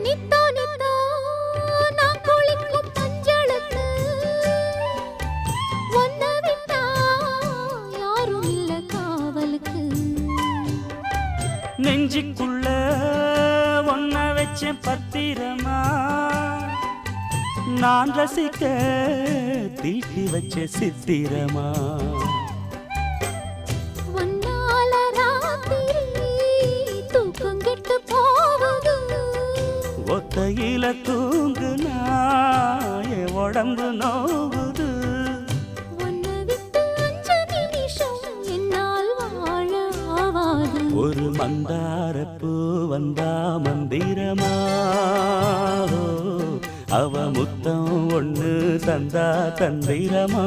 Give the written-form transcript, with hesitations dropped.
நித்தோ நித்தோ நான் குளிக்கும் மஞ்சளுக்கு ஒன்ன விட்டா யாரும் இல்ல காவலுக்கு. நெஞ்சுக்குள்ள ஒன்ன வச்ச பத்திரமா நான் ரசிக்க தீட்டி வச்ச சித்திரமா. ஒன்னால ராத்திரி தூக்கம் கெட்டு போவது ஒத்தையில தூங்குனா என் உடம்பு நோவுது. ஒன்ன விட்டு 5 நிமிஷம் என்னால் வாழ ஆவாது. ஒரு மந்தாரப்பூ வந்தா மந்திரமா அவ முத்தம் ஒண்ணு தந்தா தந்திரமா.